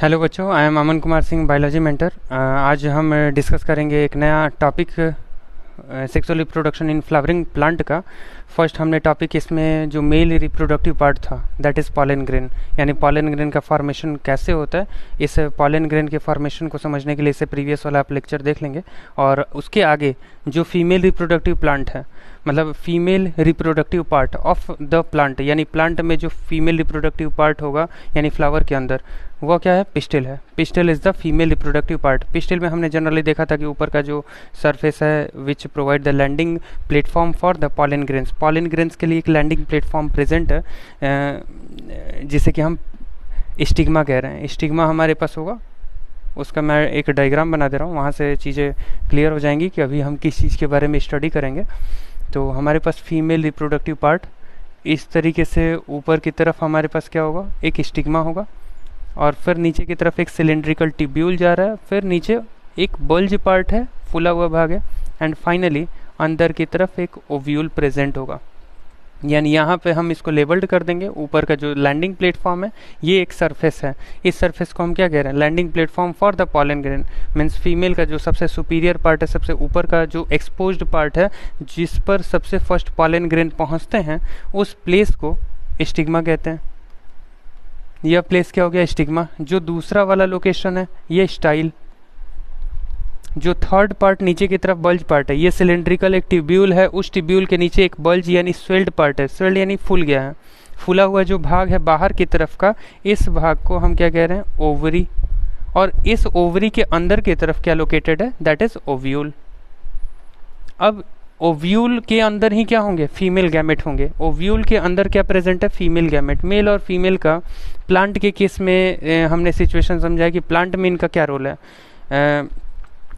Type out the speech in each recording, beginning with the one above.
Hello बच्चों, I am Aman Kumar Singh, biology mentor. आज हम डिस्कस करेंगे एक नया topic, sexual reproduction in flowering plant का। फर्स्ट हमने टॉपिक इसमें जो मेल रिप्रोडक्टिव पार्ट था दैट इज़ पॉलन ग्रेन, यानी पॉलन ग्रेन का फॉर्मेशन कैसे होता है। इस पॉलन ग्रेन के फॉर्मेशन को समझने के लिए इसे प्रीवियस वाला आप लेक्चर देख लेंगे। और उसके आगे जो फीमेल रिप्रोडक्टिव प्लांट है, मतलब female reproductive part of the plant, यानी प्लांट में जो फीमेल रिप्रोडक्टिव पार्ट होगा यानी फ्लावर के अंदर, वो क्या है? पिस्टिल है। Pistil is the female reproductive part. Pistil में हमने जनरली देखा था कि ऊपर का जो सरफेस है which provide the landing platform for the pollen grains. Pollen grains के लिए एक लैंडिंग प्लेटफॉर्म प्रेजेंट है, जिसे कि हम स्टिग्मा कह रहे हैं। स्टिग्मा हमारे पास होगा, उसका मैं एक डायग्राम बना दे रहा हूँ, वहाँ से चीज़ें क्लियर हो जाएंगी कि अभी हम किस चीज़ के बारे में स्टडी करेंगे। तो हमारे पास फीमेल रिप्रोडक्टिव पार्ट इस तरीके से ऊपर की तरफ हमारे पास क्या होगा? एक स्टिग्मा होगा, और फिर नीचे की तरफ एक सिलेंड्रिकल ट्यूब्यूल जा रहा है, फिर नीचे एक बल्ज पार्ट है, फूला हुआ भाग है, एंड फाइनली अंदर की तरफ एक ओव्यूल प्रेजेंट होगा। यानी यहाँ पे हम इसको लेबल्ड कर देंगे। ऊपर का जो लैंडिंग प्लेटफॉर्म है ये एक सरफेस है, इस सरफेस को हम क्या कह रहे हैं? Landing platform for the pollen grain. Means female का जो सबसे सुपीरियर पार्ट है, सबसे ऊपर का जो एक्सपोज्ड पार्ट है, जिस पर सबसे फर्स्ट पॉलन ग्रेन पहुँचते हैं, उस प्लेस को स्टिग्मा कहते हैं। यह प्लेस क्या हो गया? स्टिग्मा। जो दूसरा वाला लोकेशन है ये स्टाइल। जो थर्ड पार्ट नीचे की तरफ बल्ज पार्ट है, ये सिलेंड्रिकल एक ट्यूब्यूल है, उस ट्यूब्यूल के नीचे एक बल्ज यानी स्वेल्ड पार्ट है। स्वेल्ड यानी फूल गया है, फूला हुआ जो भाग है बाहर की तरफ का, इस भाग को हम क्या कह रहे हैं? ओवरी। और इस ओवरी के अंदर की तरफ क्या लोकेटेड है? That is ovule. अब ओव्यूल के अंदर ही क्या होंगे? फीमेल गैमेट होंगे। ओव्यूल के अंदर क्या प्रेजेंट है? Female gamete. मेल और फीमेल का प्लांट के केस में हमने सिचुएशन समझा है कि प्लांट में इनका क्या रोल है।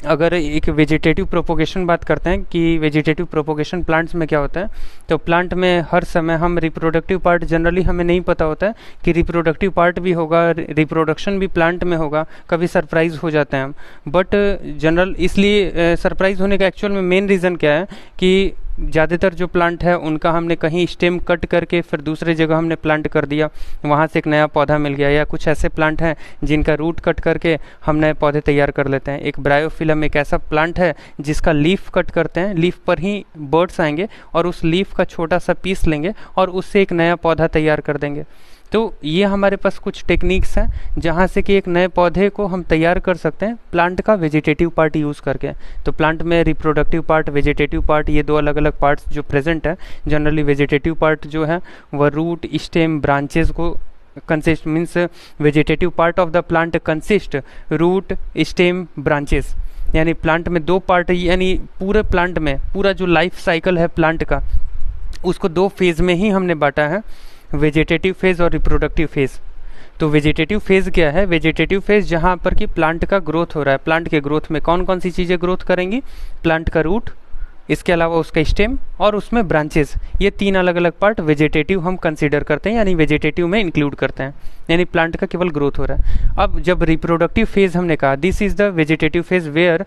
अगर एक वेजिटेटिव प्रोपोगेशन बात करते हैं कि वेजिटेटिव प्रोपोगेशन प्लांट्स में क्या होता है, तो प्लांट में हर समय हम रिप्रोडक्टिव पार्ट जनरली हमें नहीं पता होता है कि रिप्रोडक्टिव पार्ट भी होगा, रिप्रोडक्शन भी प्लांट में होगा। कभी सरप्राइज हो जाते हैं हम, बट जनरल इसलिए सरप्राइज होने का एक्चुअल में मेन रीज़न क्या है कि ज़्यादातर जो प्लांट है उनका हमने कहीं स्टेम कट करके फिर दूसरे जगह हमने प्लांट कर दिया, वहाँ से एक नया पौधा मिल गया। या कुछ ऐसे प्लांट हैं जिनका रूट कट करके हम नए पौधे तैयार कर लेते हैं। एक ब्रायोफिलम एक ऐसा प्लांट है जिसका लीफ कट करते हैं, लीफ पर ही बर्ड्स आएंगे और उस लीफ का छोटा सा पीस लेंगे और उससे एक नया पौधा तैयार कर देंगे। तो ये हमारे पास कुछ टेक्निक्स हैं जहाँ से कि एक नए पौधे को हम तैयार कर सकते हैं प्लांट का वेजिटेटिव पार्ट यूज़ करके। तो प्लांट में रिप्रोडक्टिव पार्ट, वेजिटेटिव पार्ट, ये दो अलग अलग पार्ट्स जो प्रेजेंट है। जनरली वेजिटेटिव पार्ट जो है वह रूट, स्टेम, ब्रांचेस को consist, means vegetative part of the plant consist root, stem, branches. यानी प्लांट में दो पार्ट, यानी पूरे प्लांट में पूरा जो लाइफ साइकिल है प्लांट का, उसको दो फेज़ में ही हमने बांटा है, वेजिटेटिव फेज़ और रिप्रोडक्टिव फेज़। तो वेजिटेटिव फेज़ क्या है? वेजिटेटिव फेज़ जहाँ पर कि प्लांट का ग्रोथ हो रहा है। प्लांट के ग्रोथ में कौन कौन सी चीज़ें ग्रोथ करेंगी? प्लांट का रूट, इसके अलावा उसका स्टेम और उसमें ब्रांचेस। ये तीन अलग अलग पार्ट वेजिटेटिव हम कंसीडर करते हैं, यानी वेजिटेटिव में इंक्लूड करते हैं, यानी प्लांट का केवल ग्रोथ हो रहा है। अब जब रिप्रोडक्टिव फेज़ हमने कहा, this is the vegetative phase where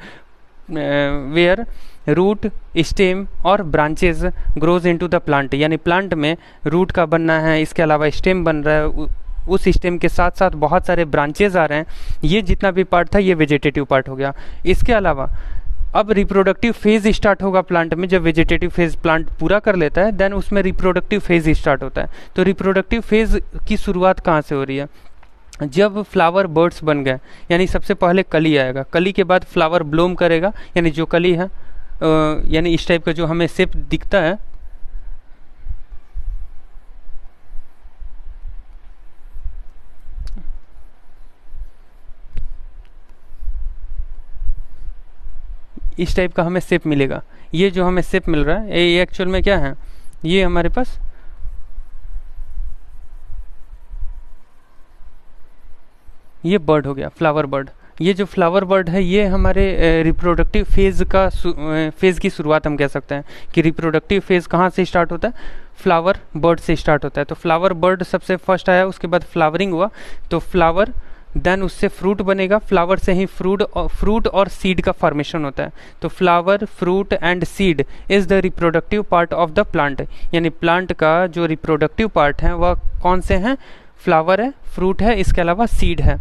root, stem और branches grows into the plant. यानी प्लांट में रूट का बनना है, इसके अलावा स्टेम बन रहा है, उस स्टेम के साथ साथ बहुत सारे ब्रांचेस आ रहे हैं। ये जितना भी पार्ट था ये वेजिटेटिव पार्ट हो गया। इसके अलावा अब रिप्रोडक्टिव फेज़ स्टार्ट होगा प्लांट में। जब वेजिटेटिव फेज़ प्लांट पूरा कर लेता है देन उसमें रिप्रोडक्टिव फेज़ स्टार्ट होता है। तो रिप्रोडक्टिव फेज़ की शुरुआत कहाँ से हो रही है? जब फ्लावर बर्ड्स बन गए, यानी सबसे पहले कली आएगा, कली के बाद फ्लावर ब्लूम करेगा, यानी जो कली है यानी इस टाइप का जो हमें शेप दिखता है, इस टाइप का हमें शेप मिलेगा। ये जो हमें शेप मिल रहा है ये एक्चुअल में क्या है? ये हमारे पास ये बर्ड हो गया, फ्लावर बर्ड। ये जो फ्लावर बर्ड है ये हमारे रिप्रोडक्टिव फेज़ का फेज़ की शुरुआत हम कह सकते हैं कि रिप्रोडक्टिव फेज़ कहाँ से स्टार्ट होता है? फ्लावर बर्ड से स्टार्ट होता है। तो फ्लावर बर्ड सबसे फर्स्ट आया, उसके बाद फ्लावरिंग हुआ, तो फ्लावर देन उससे फ्रूट बनेगा, फ्लावर से ही फ्रूट और सीड का फॉर्मेशन होता है। तो flower, fruit and seed is the reproductive part of the plant. यानी प्लांट का जो रिप्रोडक्टिव पार्ट है वह कौन से हैं? फ्लावर है, फ्रूट है, इसके अलावा सीड है।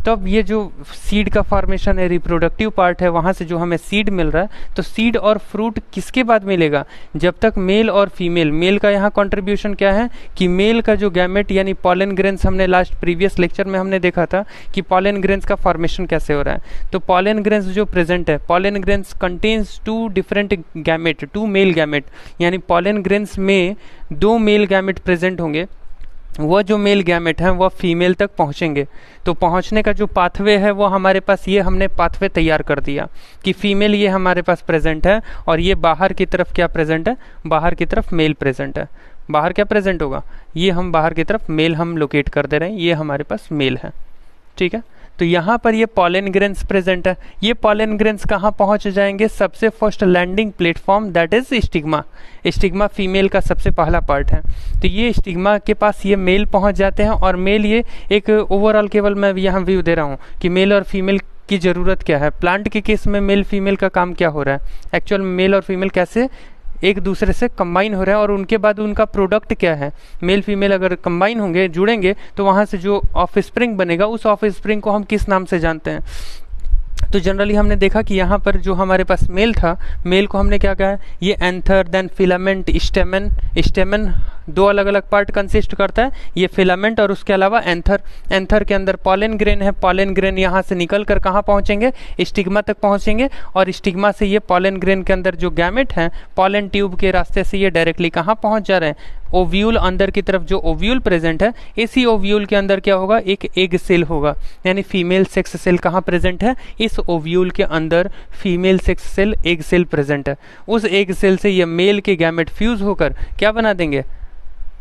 तो अब ये जो सीड का फॉर्मेशन है, रिप्रोडक्टिव पार्ट है, वहाँ से जो हमें सीड मिल रहा है, तो सीड और फ्रूट किसके बाद मिलेगा? जब तक मेल और फीमेल, मेल का यहाँ कंट्रीब्यूशन क्या है कि मेल का जो गैमेट यानी पॉलन ग्रेन्स, हमने लास्ट प्रीवियस लेक्चर में हमने देखा था कि पॉलन ग्रेन्स का फॉर्मेशन कैसे हो रहा है। तो पॉलन ग्रेन्स जो प्रेजेंट है, pollen grains contains 2 different gamete, 2 male gamete, यानी पॉलन ग्रेन्स में 2 मेल गैमेट प्रेजेंट होंगे। वह जो मेल गैमेट हैं वह फीमेल तक पहुंचेंगे। तो पहुंचने का जो पाथवे है वो हमारे पास, ये हमने पाथवे तैयार कर दिया कि फीमेल ये हमारे पास प्रेजेंट है और ये बाहर की तरफ क्या प्रेजेंट है? बाहर की तरफ मेल प्रेजेंट है। बाहर क्या प्रेजेंट होगा? ये हम बाहर की तरफ मेल हम लोकेट कर दे रहे हैं, ये हमारे पास मेल है। ठीक है, तो यहाँ पर ये पॉलन ग्रेन्स प्रेजेंट है। ये पॉलन ग्रेन्स कहाँ पहुँच जाएंगे? सबसे first landing platform that is stigma. Stigma female का सबसे पहला पार्ट है। तो ये स्टिग्मा के पास ये मेल पहुँच जाते हैं और मेल, ये एक ओवरऑल केवल मैं यहाँ व्यू दे रहा हूँ कि मेल और फीमेल की ज़रूरत क्या है। प्लांट के केस में मेल फीमेल का काम क्या हो रहा है, एक्चुअल मेल और फीमेल कैसे एक दूसरे से कंबाइन हो रहे हैं और उनके बाद उनका प्रोडक्ट क्या है। मेल फीमेल अगर कंबाइन होंगे, जुड़ेंगे, तो वहाँ से जो ऑफ स्प्रिंग बनेगा, उस ऑफ स्प्रिंग को हम किस नाम से जानते हैं? तो जनरली हमने देखा कि यहाँ पर जो हमारे पास मेल था, मेल को हमने क्या कहा है? ये anther, then filament, stamen. Stamen 2 अलग अलग पार्ट कंसिस्ट करता है, ये फिलामेंट और उसके अलावा एंथर। एंथर के अंदर पॉलन ग्रेन है। पॉलन ग्रेन यहाँ से निकल कर कहाँ पहुँचेंगे? स्टिग्मा तक पहुँचेंगे और स्टिग्मा से ये पॉलन ग्रेन के अंदर जो गैमेट हैं, पॉलन ट्यूब के रास्ते से ये डायरेक्टली कहाँ पहुँच जा रहे हैं? ओव्यूल, अंदर की तरफ जो ओव्यूल प्रेजेंट है, इसी ओव्यूल के अंदर क्या होगा? एक एग सेल होगा, यानी फीमेल सेक्स सेल कहाँ प्रेजेंट है? इस ओव्यूल के अंदर female sex cell, egg cell present है। उस एग सेल से ये मेल के गैमेट फ्यूज होकर क्या बना देंगे?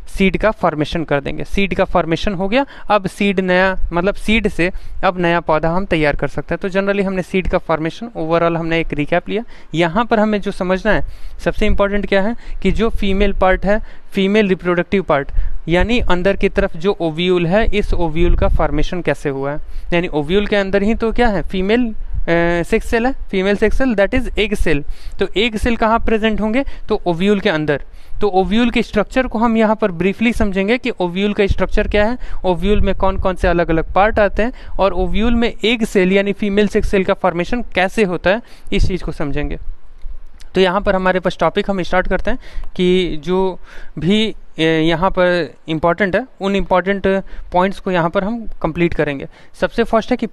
सीड का फॉर्मेशन कर देंगे। सीड का फॉर्मेशन हो गया, अब सीड नया, मतलब सीड से अब नया पौधा हम तैयार कर सकते हैं। तो जनरली हमने सीड का फॉर्मेशन ओवरऑल हमने एक रिकैप लिया। यहाँ पर हमें जो समझना है सबसे इम्पॉर्टेंट क्या है कि जो फीमेल पार्ट है, फीमेल रिप्रोडक्टिव पार्ट, यानी अंदर की तरफ जो ओव्यूल है, इस ओव्यूल का फॉर्मेशन कैसे हुआ है। यानी ओव्यूल के अंदर ही तो क्या है? फीमेल सेक्स सेल है, female sex cell, that is egg cell. तो एग सेल कहाँ प्रेजेंट होंगे? तो ओव्यूल के अंदर। तो ओव्यूल के स्ट्रक्चर को हम यहाँ पर ब्रीफली समझेंगे कि ओव्यूल का स्ट्रक्चर क्या है, ओव्यूल में कौन कौन से अलग अलग पार्ट आते हैं और ओव्यूल में एग सेल यानी फीमेल सेक्स सेल का फॉर्मेशन कैसे होता है, इस चीज़ को समझेंगे। तो यहाँ पर हमारे पास टॉपिक हम स्टार्ट करते हैं कि जो भी यहाँ पर इम्पॉर्टेंट है, उन इम्पॉर्टेंट पॉइंट्स को यहाँ पर हम कंप्लीट करेंगे। सबसे फर्स्ट है कि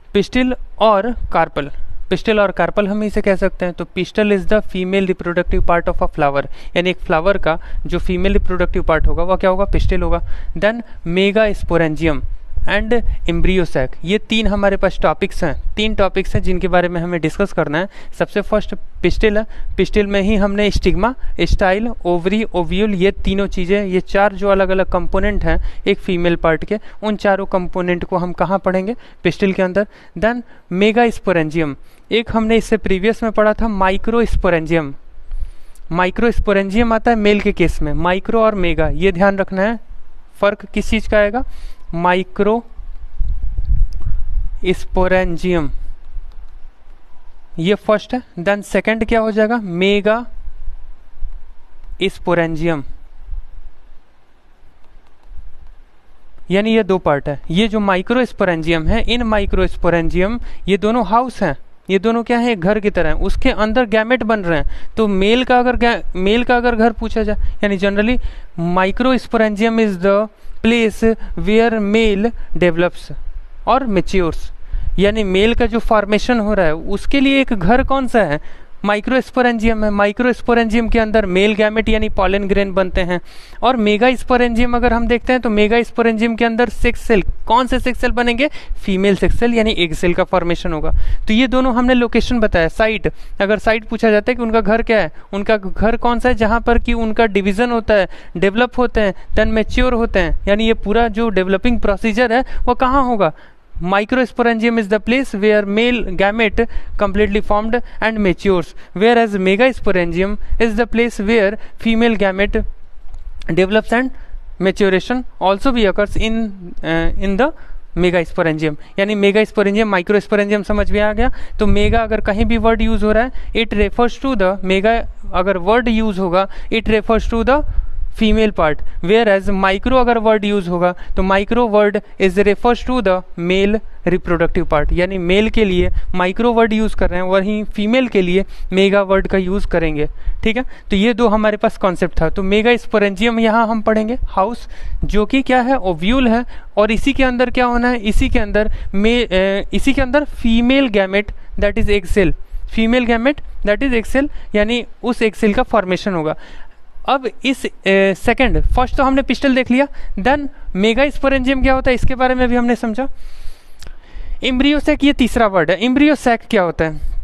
पिस्टिल और कार्पल। पिस्टल और कार्पल हम इसे कह सकते हैं। तो pistil is the female reproductive part of a flower, यानी एक फ्लावर का जो फीमेल रिप्रोडक्टिव पार्ट होगा वह क्या होगा? पिस्टल होगा। Then mega sporangium and embryo sac, ये 3 हमारे पास टॉपिक्स हैं, 3 टॉपिक्स हैं जिनके बारे में हमें डिस्कस करना है। सबसे फर्स्ट पिस्टिल है। पिस्टिल में ही हमने स्टिग्मा, स्टाइल, ओवरी, ओव्यूल, ये तीनों चीज़ें, ये 4 जो अलग अलग कंपोनेंट हैं एक फीमेल पार्ट के, उन चारों कंपोनेंट को हम कहाँ पढ़ेंगे? पिस्टिल के अंदर। देन मेगा स्पोरेंजियम, एक हमने इससे प्रीवियस में पढ़ा था माइक्रो स्पोरेंजियम। माइक्रो स्पोरेंजियम आता है मेल के केस में, माइक्रो और मेगा, ये ध्यान रखना है। फर्क किस चीज़ का आएगा? माइक्रो स्पोरेंजियम, ये फर्स्ट है। देन सेकंड क्या हो जाएगा? मेगा स्पोरेंजियम, यानी ये 2 पार्ट है। ये जो माइक्रो स्पोरेंजियम है, इन माइक्रो स्पोरेंजियम ये दोनों हाउस हैं, ये दोनों क्या है? एक घर की तरह है, उसके अंदर गैमेट बन रहे हैं। तो मेल का अगर घर पूछा जाए, यानी generally micro sporangium is the place where male develops और मैच्योर्स, यानी मेल का जो फॉर्मेशन हो रहा है उसके लिए एक घर कौन सा है? माइक्रो स्पोरेंजियम है। माइक्रो स्पोरेंजियम के अंदर मेल गैमेट यानी पॉलन ग्रेन बनते हैं। और मेगा स्पोरेंजियम अगर हम देखते हैं तो मेगा स्पोरेंजियम के अंदर सेक्स सेल, कौन से सेक्स सेल बनेंगे? फीमेल सेक्स सेल, यानी एग सेल का फॉर्मेशन होगा। तो ये दोनों हमने लोकेशन बताया। साइट, अगर साइट पूछा जाता है कि उनका घर क्या है, उनका घर कौन सा है जहाँ पर कि उनका डिवीजन होता है, डेवलप होते हैं, देन मैच्योर होते हैं, यानी ये पूरा जो डेवलपिंग प्रोसीजर है वो कहाँ होगा? Microsporangium is the place where male gamete completely formed and matures, whereas megasporangium is the place where female gamete develops and maturation also भी occurs in the मेगास्पोरेंजियम। यानी मेगास्पोरेंजियम, माइक्रोस्पोरेंजियम समझ में आ गया। तो मेगा अगर कहीं भी वर्ड यूज हो रहा है, it refers to the mega, अगर वर्ड यूज होगा it refers to the female part, whereas micro अगर वर्ड यूज होगा तो micro word is refers to the male reproductive part, यानी मेल के लिए माइक्रो वर्ड यूज कर रहे हैं, वहीं फीमेल के लिए मेगा वर्ड का यूज करेंगे। ठीक है, तो ये दो हमारे पास कॉन्सेप्ट था। तो मेगा स्पोरेंजियम यहाँ हम पढ़ेंगे हाउस, जो कि क्या है, ओव्यूल है, और इसी के अंदर क्या होना है, इसी के अंदर female gamete that is egg cell, female gamete that is egg cell, यानी उस एग सेल का फॉर्मेशन होगा। अब इस फर्स्ट तो हमने पिस्टल देख लिया, देन मेगा स्पोरेंजियम क्या होता है इसके बारे में भी हमने समझा। एम्ब्रियोसैक ये तीसरा वर्ड है। एम्ब्रियोसैक क्या होता है,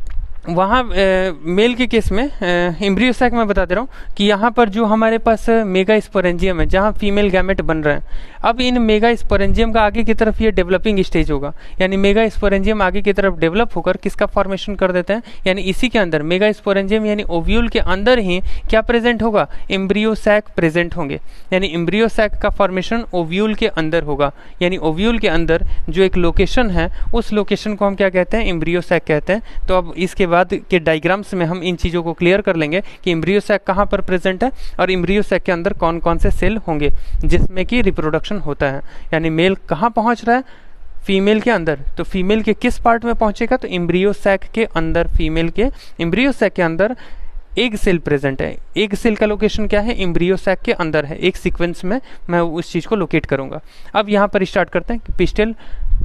वहाँ मेल के केस में एम्ब्रियोसैक मैं बता दे रहा हूँ कि यहाँ पर जो हमारे पास मेगा स्पोरेंजियम है जहाँ फीमेल गैमेट बन रहे हैं, अब इन मेगा स्पोरेंजियम का आगे की तरफ ये डेवलपिंग स्टेज होगा, यानी मेगा स्पोरेंजियम आगे की तरफ डेवलप होकर किसका फॉर्मेशन कर देते हैं, यानी इसी के अंदर मेगा स्पोरेंजियम यानी ओव्यूल के अंदर ही क्या प्रेजेंट होगा, एम्ब्रियोसैक प्रेजेंट होंगे, यानी एम्ब्रियोसैक का फॉर्मेशन ओव्यूल के अंदर होगा, यानी ओव्यूल के अंदर जो एक लोकेशन है उस लोकेशन को हम क्या कहते हैं, एम्ब्रियोसैक कहते हैं। तो अब इसके बाद के डायग्राम्स में हम इन चीज़ों को क्लियर कर लेंगे कि एम्ब्रियोसैक कहाँ पर प्रेजेंट है और एम्ब्रियोसैक के अंदर कौन कौन से सेल होंगे जिसमें कि रिप्रोडक्शन होता है, यानी मेल कहाँ पहुँच रहा है, फीमेल के अंदर। तो फीमेल के किस पार्ट में पहुँचेगा, तो एम्ब्रियोसैक के अंदर, फीमेल के एम्ब्रियोसैक के अंदर एग सेल प्रेजेंट है। एग सेल का लोकेशन क्या है, एम्ब्रियोसैक के अंदर है। एक सीक्वेंस में मैं उस चीज़ को लोकेट करूंगा। अब यहाँ पर स्टार्ट करते हैं कि पिस्टल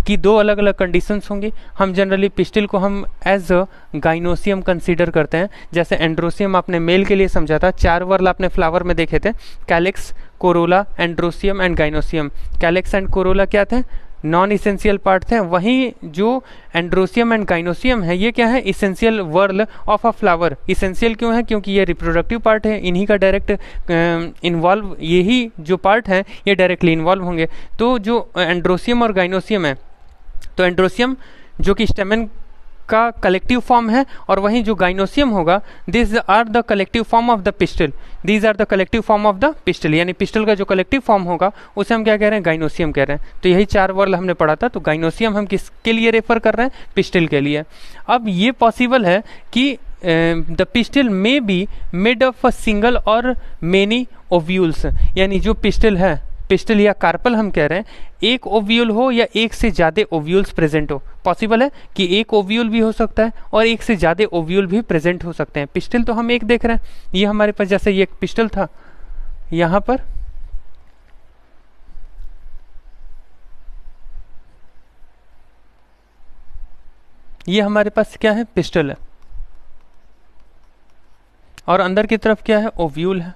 की दो अलग अलग कंडीशंस होंगी। हम जनरली पिस्टल को हम एज अ गाइनोसियम कंसीडर करते हैं। जैसे एंड्रोसियम आपने मेल के लिए समझा था, 4 वर्ल आपने फ्लावर में देखे थे, calyx, Corolla, androecium and gynoecium. Calyx and Corolla क्या थे, नॉन इसेंशियल पार्ट थे, वहीं जो एंड्रोसियम एंड गाइनोसियम है ये क्या है, essential whorl of a flower. Essential क्यों है, क्योंकि ये रिप्रोडक्टिव पार्ट है, इन्हीं का डायरेक्ट इन्वॉल्व, यही जो पार्ट है ये डायरेक्टली इन्वॉल्व होंगे। तो जो एंड्रोसियम और गाइनोसियम है, तो एंड्रोसियम जो कि स्टेमेन का कलेक्टिव फॉर्म है और वहीं जो गाइनोसियम होगा, this are the collective form of the pistil, these are the collective form of the pistil, यानी पिस्टल का जो कलेक्टिव फॉर्म होगा उसे हम क्या कह रहे हैं, गाइनोसियम कह रहे हैं। तो यही 4 वर्ल हमने पढ़ा था। तो गाइनोसियम हम किसके लिए रेफर कर रहे हैं, पिस्टल के लिए। अब ये पॉसिबल है कि the pistol may be made of a single और मेनी ओव्यूल्स, यानी जो पिस्टल है, पिस्टल या कार्पल हम कह रहे हैं, एक ओव्यूल हो या एक से ज़्यादा ओव्यूल्स प्रेजेंट हो। पॉसिबल है कि एक ओव्यूल भी हो सकता है और एक से ज़्यादा ओव्यूल भी प्रेजेंट हो सकते हैं। पिस्टल तो हम एक देख रहे हैं, ये हमारे पास जैसे ये एक पिस्टल था, यहाँ पर ये हमारे पास क्या है, पिस्टल है, और अंदर की तरफ क्या है, ओव्यूल है।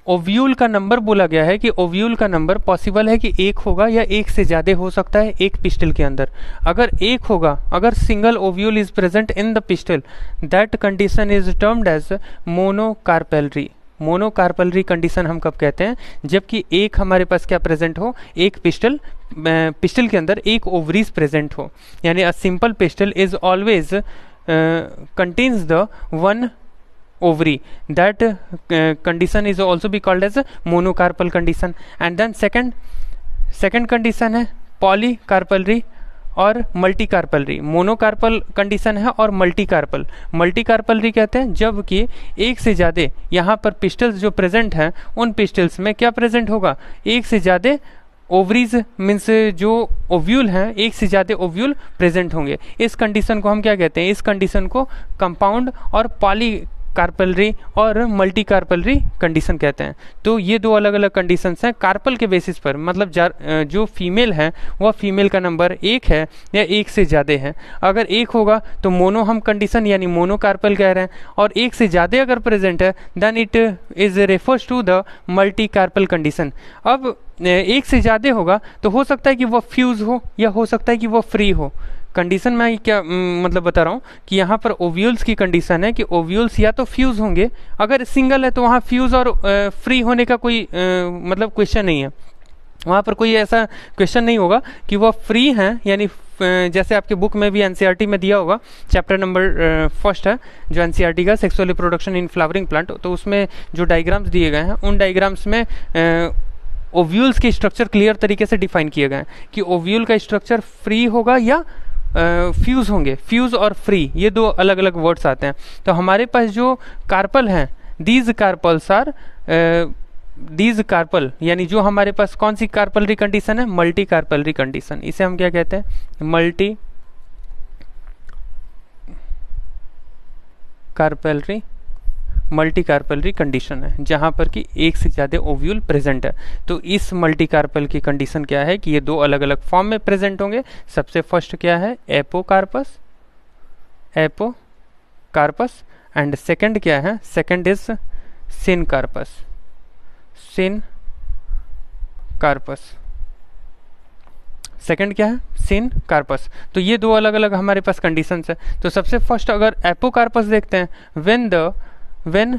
ओव्यूल का नंबर बोला गया है कि ओव्यूल का नंबर पॉसिबल है कि एक होगा या एक से ज़्यादा हो सकता है एक पिस्टल के अंदर। अगर एक होगा, अगर single ovule is present in the pistil, that condition is termed as monocarpellary. Monocarpellary condition हम कब कहते हैं, जबकि एक हमारे पास क्या प्रेजेंट हो, एक पिस्टल के अंदर एक ओवरीज प्रेजेंट हो, यानी a simple pistil is always contains the one ovary. That condition is also be called as monocarpal condition. And then second condition है polycarpelry और मल्टीकार्पलरी। मोनोकार्पल कंडीशन है और मल्टीकार्पलरी कहते हैं जबकि एक से ज़्यादा यहाँ पर पिस्टल्स जो प्रेजेंट हैं उन पिस्टल्स में क्या प्रेजेंट होगा, एक से ज़्यादा ओवरीज मीन्स जो ओव्यूल हैं, एक से ज़्यादा ओव्यूल प्रेजेंट होंगे। इस कंडीशन को हम क्या कहते हैं, इस कंडीशन को कंपाउंड और पॉलीकार्पलरी और मल्टीकार्पलरी कंडीशन कहते हैं। तो ये दो अलग अलग कंडीशंस हैं कार्पल के बेसिस पर, मतलब जो फीमेल है वह फीमेल का नंबर एक है या एक से ज़्यादा है। अगर एक होगा तो मोनो हम कंडीशन यानी मोनोकार्पल कह रहे हैं, और एक से ज़्यादा अगर प्रेजेंट है then it is refers to the multicarpel condition. अब एक से ज़्यादा होगा तो हो सकता है कि वह फ्यूज़ हो या हो सकता है कि वह फ्री हो। कंडीशन में क्या मतलब बता रहा हूँ कि यहाँ पर ओव्यूल्स की कंडीशन है कि ओव्यूल्स या तो फ्यूज़ होंगे, अगर सिंगल है तो वहाँ फ्यूज़ और फ्री होने का कोई मतलब क्वेश्चन नहीं है, वहाँ पर कोई ऐसा क्वेश्चन नहीं होगा कि वह फ्री हैं, यानी जैसे आपके बुक में भी एनसीईआरटी में दिया होगा, चैप्टर नंबर 1 है जो एनसीईआरटी का sexual reproduction in flowering plant, तो उसमें जो डायग्राम्स दिए गए हैं उन डायग्राम्स में ओव्यूल्स के स्ट्रक्चर क्लियर तरीके से डिफाइन किए गए हैं कि ओव्यूल का स्ट्रक्चर फ्री होगा या फ्यूज़ होंगे। फ्यूज़ और फ्री ये दो अलग अलग वर्ड्स आते हैं। तो हमारे पास जो कार्पल हैं these carpels are these carpel, यानी जो हमारे पास कौन सी कार्पलरी कंडीशन है, मल्टी कार्पलरी कंडीशन। इसे हम क्या कहते हैं, मल्टी कार्पलरी कंडीशन है, जहां पर कि एक से ज्यादा ओव्यूल प्रेजेंट है। तो इस मल्टी कार्पल की कंडीशन क्या है कि ये दो अलग अलग फॉर्म में प्रेजेंट होंगे। सबसे फर्स्ट क्या है, एपोकार्पस एंड सेकंड क्या है, सेकंड इज सिनकार्पस। सेकंड क्या है, सिनकार्पस। तो ये दो अलग अलग हमारे पास कंडीशंस है। तो सबसे फर्स्ट अगर एपोकार्पस देखते हैं, when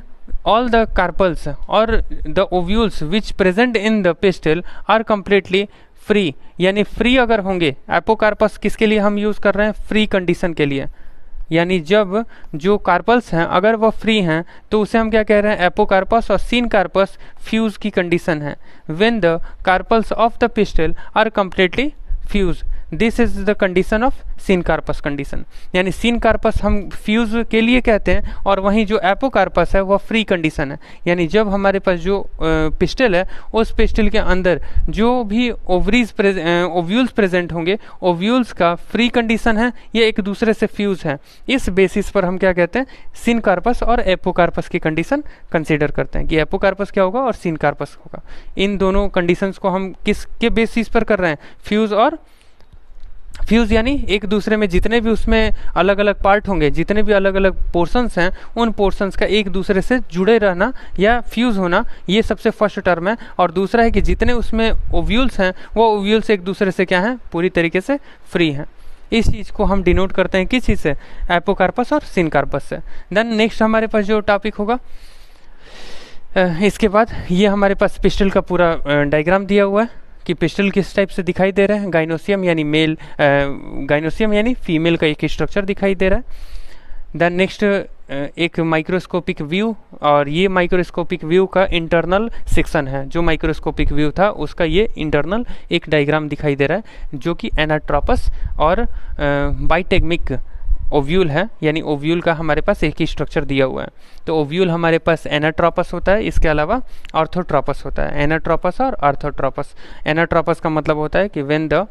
all the carpels or the ovules which present in the pistil are completely free, यानी फ्री अगर होंगे, एपोकार्पस किसके लिए हम यूज कर रहे हैं, फ्री कंडीशन के लिए। यानी जब जो कार्पल्स हैं अगर वो फ्री हैं तो उसे हम क्या कह रहे हैं, एपोकार्पस। और सिनकार्पस फ्यूज की कंडीशन है, when the carpels of the pistil are completely fused, this is the condition of syncarpous condition. यानी सिनकार्पस हम फ्यूज के लिए कहते हैं, और वहीं जो एपोकार्पस है वह फ्री कंडीशन है। यानी जब हमारे पास जो पिस्टल है, उस पिस्टल के अंदर जो भी ओव्यूल्स प्रेजेंट होंगे, ओव्यूल्स का फ्री कंडीशन है, ये एक दूसरे से फ्यूज है। इस बेसिस पर हम क्या कहते हैं, सिनकार्पस और एपोकार्पस की कंडीशन कंसीडर करते हैं कि एपोकार्पस क्या होगा और सिनकार्पस होगा। इन दोनों कंडीशंस को हम किसके बेसिस पर कर रहे हैं, फ्यूज और फ्यूज, यानी एक दूसरे में जितने भी उसमें अलग अलग पार्ट होंगे, जितने भी अलग अलग पोर्शंस हैं, उन पोर्शंस का एक दूसरे से जुड़े रहना या फ्यूज होना, ये सबसे फर्स्ट टर्म है। और दूसरा है कि जितने उसमें ओव्यूल्स हैं, वो ओव्यूल्स एक दूसरे से क्या हैं, पूरी तरीके से फ्री हैं। इस चीज़ को हम डिनोट करते हैं किस चीज़ से, एपोकार्पस और सिनकार्पस से। देन नेक्स्ट हमारे पास जो टॉपिक होगा, इसके बाद ये हमारे पास पिस्टल का पूरा डायग्राम दिया हुआ है कि पिस्टल किस टाइप से दिखाई दे रहा है। गाइनोसियम यानी मेल, गाइनोसियम यानी फीमेल का एक स्ट्रक्चर दिखाई दे रहा है। देन नेक्स्ट एक माइक्रोस्कोपिक व्यू, और ये माइक्रोस्कोपिक व्यू का इंटरनल सेक्शन है। जो माइक्रोस्कोपिक व्यू था उसका ये इंटरनल एक डायग्राम दिखाई दे रहा है, जो कि एनाट्रोपस और बाइटेगमिक ओव्यूल है। यानी ओव्यूल का हमारे पास एक ही स्ट्रक्चर दिया हुआ है। तो ओव्यूल हमारे पास एनाट्रोपस होता है, इसके अलावा ऑर्थोट्रोपस होता है। एनाट्रोपस और ऑर्थोट्रोपस। एनाट्रोपस का मतलब होता है कि when the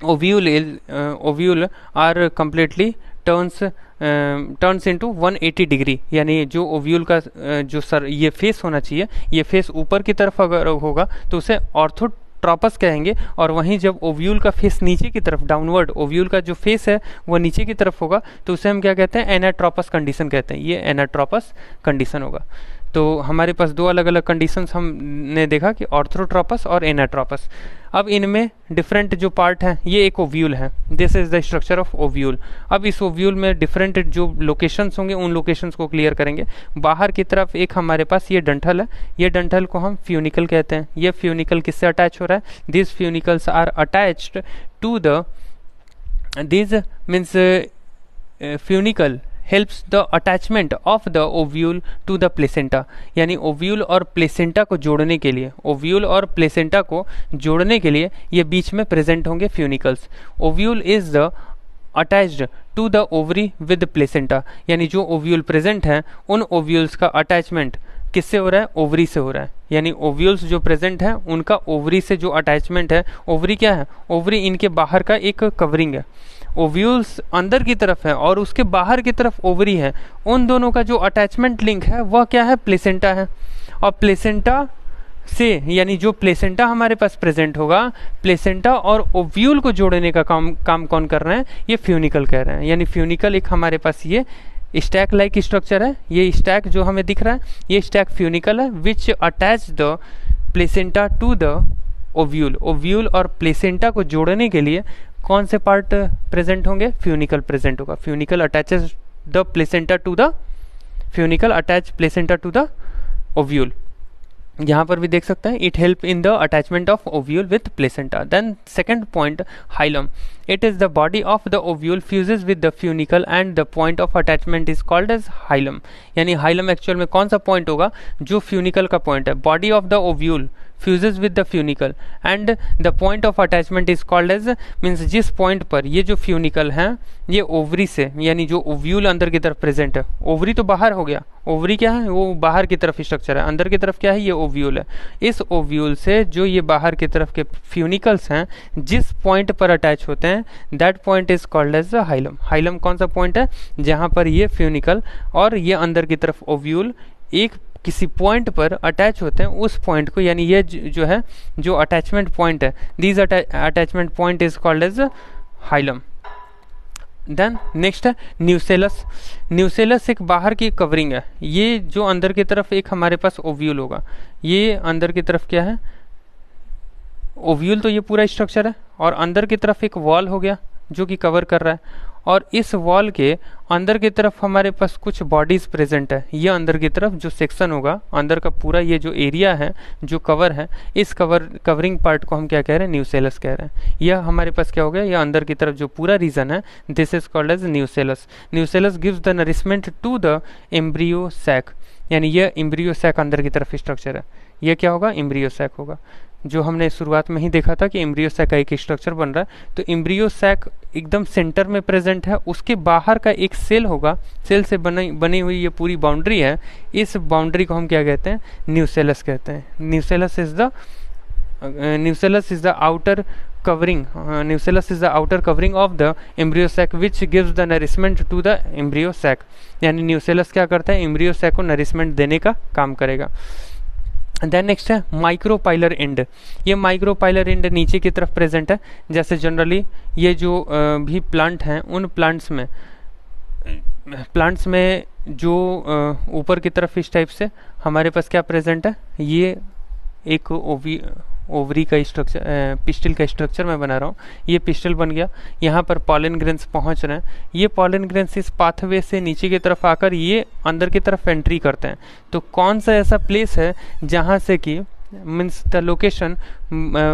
ovule are completely turns into 180 degree, यानी जो ओव्यूल का जो ये फेस होना चाहिए, ये फेस ऊपर की तरफ अगर होगा तो उसे ऑर्थोट्रोपस कहेंगे। और वहीं जब ओव्यूल का फेस नीचे की तरफ, डाउनवर्ड ओव्यूल का जो फेस है वो नीचे की तरफ होगा, तो उसे हम क्या कहते हैं, एनाट्रोपस कंडीशन कहते हैं। ये एनाट्रोपस कंडीशन होगा। तो हमारे पास दो अलग अलग कंडीशंस हमने देखा कि ऑर्थोट्रोपस और एनाट्रोपस। अब इनमें डिफरेंट जो पार्ट हैं, ये एक ओव्यूल है, this is the structure of ovule. अब इस ओव्यूल में डिफरेंट जो लोकेशंस होंगे, उन लोकेशंस को क्लियर करेंगे। बाहर की तरफ एक हमारे पास ये डंठल है, ये डंठल को हम फ्यूनिकल कहते हैं। ये फ्यूनिकल किससे अटैच हो रहा है, this funicles are attached to the, this means funicle helps the attachment of the ovule to the placenta, यानी ओव्यूल और प्लेसेंटा को जोड़ने के लिए, ओव्यूल और प्लेसेंटा को जोड़ने के लिए ये बीच में प्रेजेंट होंगे funicles. Ovule is the attached to the ovary with placenta, यानी जो ओव्यूल प्रेजेंट हैं उन ओव्यूल्स का अटैचमेंट किससे हो रहा है, ओवरी से हो रहा है। यानी ओव्यूल्स जो प्रेजेंट हैं उनका ओवरी से जो अटैचमेंट है, ओवरी क्या है, ओवरी इनके बाहर का एक कवरिंग है। ओव्यूल्स अंदर की तरफ है और उसके बाहर की तरफ ओवरी है, उन दोनों का जो अटैचमेंट लिंक है वह क्या है, प्लेसेंटा है। और प्लेसेंटा से, यानी जो प्लेसेंटा हमारे पास प्रेजेंट होगा, प्लेसेंटा और ओव्यूल को जोड़ने का काम कौन कर रहे हैं, ये फ्यूनिकल कह रहे हैं। यानी फ्यूनिकल एक हमारे पास ये स्टैक लाइक स्ट्रक्चर है। ये स्टैक जो हमें दिख रहा है, ये स्टैक फ्यूनिकल है, which attach the placenta to the ovule. Ovule और प्लेसेंटा को जोड़ने के लिए कौन से पार्ट प्रेजेंट होंगे, फ्यूनिकल प्रेजेंट होगा। Funicle attaches the placenta to the, funicle attach placenta to the ovule. यहाँ पर भी देख सकते हैं, it help in the attachment of ovule with placenta. Then second point, hilum. It is the body of the ovule fuses with the funicle and the point of attachment is called as hilum. यानी hilum actual में कौन सा point होगा, जो funicle का point है। Body of the ovule fuses with the funicle and the point of attachment is called as, मीन्स जिस पॉइंट पर ये जो फ्यूनिकल है ये ओवरी से, यानी जो ओव्यूल अंदर की तरफ प्रेजेंट है, ओवरी तो बाहर हो गया, ओवरी क्या है, वो बाहर की तरफ स्ट्रक्चर है, अंदर की तरफ क्या है, ये ओव्यूल है। इस ओव्यूल से जो ये बाहर की तरफ के फ्यूनिकल्स हैं जिस पॉइंट पर अटैच होते हैं, that point is called as the hilum. Hilum कौन सा पॉइंट है, जहाँ पर ये फ्यूनिकल और ये अंदर की तरफ ओव्यूल एक किसी पॉइंट पर अटैच होते हैं, उस पॉइंट को, यानी ये जो है जो अटैचमेंट पॉइंट है, this attachment point is called as hilum. Then next है न्यूसेलस। न्यूसेलस एक बाहर की कवरिंग है, ये जो अंदर की तरफ एक हमारे पास ओव्यूल होगा, ये अंदर की तरफ क्या है, ओव्यूल तो ये पूरा स्ट्रक्चर है, और अंदर की तरफ एक वॉल हो गया जो कि कवर कर रहा है, और इस वॉल के अंदर की तरफ हमारे पास कुछ बॉडीज प्रेजेंट है। ये अंदर की तरफ जो सेक्शन होगा, अंदर का पूरा ये जो एरिया है जो कवर है, इस कवरिंग पार्ट को हम क्या कह रहे हैं, न्यूसेलस कह रहे हैं। यह हमारे पास क्या हो गया, यह अंदर की तरफ जो पूरा रीजन है, this is called as nucellus. Nucellus gives the nourishment to the embryo sac, यानी यह एम्ब्रियो सैक अंदर की तरफ स्ट्रक्चर है, यह क्या होगा, एम्ब्रियो सैक होगा। जो हमने शुरुआत में ही देखा था कि एम्ब्रियो सैक का एक स्ट्रक्चर बन रहा है, तो एम्ब्रियो सैक एकदम सेंटर में प्रेजेंट है, उसके बाहर का एक सेल होगा, सेल से बनी हुई ये पूरी बाउंड्री है, इस बाउंड्री को हम क्या कहते हैं, न्यूसेलस कहते हैं। Nucellus is the outer covering, nucellus is the outer covering of the embryo sac which gives the nourishment to the embryo sac। यानी न्यूसेलस क्या करता है, एम्ब्रियो सैक को नरिशमेंट देने का काम करेगा। देन नेक्स्ट है माइक्रोपाइलर एंड। ये माइक्रोपाइलर एंड नीचे की तरफ प्रेजेंट है, जैसे जनरली ये जो भी प्लांट हैं, उन प्लांट्स में जो ऊपर की तरफ इस टाइप से हमारे पास क्या प्रेजेंट है, ये एक ओवरी का स्ट्रक्चर, पिस्टिल का स्ट्रक्चर मैं बना रहा हूँ, ये पिस्टिल बन गया, यहाँ पर पॉलन ग्रेन्स पहुँच रहे हैं, ये पॉलन ग्रेन्स इस पाथवे से नीचे की तरफ आकर ये अंदर की तरफ एंट्री करते हैं। तो कौन सा ऐसा प्लेस है जहाँ से कि means the location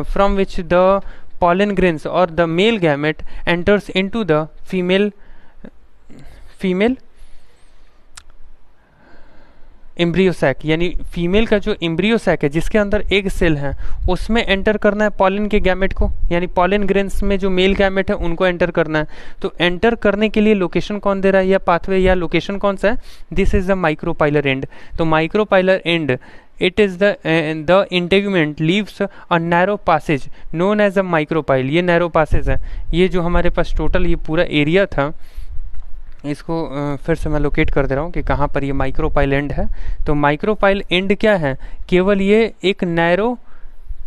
from which the pollen grains और the male gamete enters into the female embryo sac, यानी फीमेल का जो एम्ब्रियो सैक है जिसके अंदर एग सेल है, उसमें एंटर करना है पॉलन के गैमेट को, यानी पॉलन ग्रेन्स में जो मेल गैमेट है उनको एंटर करना है। तो एंटर करने के लिए लोकेशन कौन दे रहा है, या पाथवे या लोकेशन कौन सा है, this is the micropylar end. तो micropylar end it is the integument leaves a narrow passage known as a micropyle. ये नैरो पासेज है, ये जो हमारे पास टोटल ये पूरा एरिया था, इसको फिर से मैं लोकेट कर दे रहा हूँ कि कहाँ पर ये माइक्रोपाइल एंड है। तो माइक्रोपाइल एंड क्या है, केवल ये एक नैरो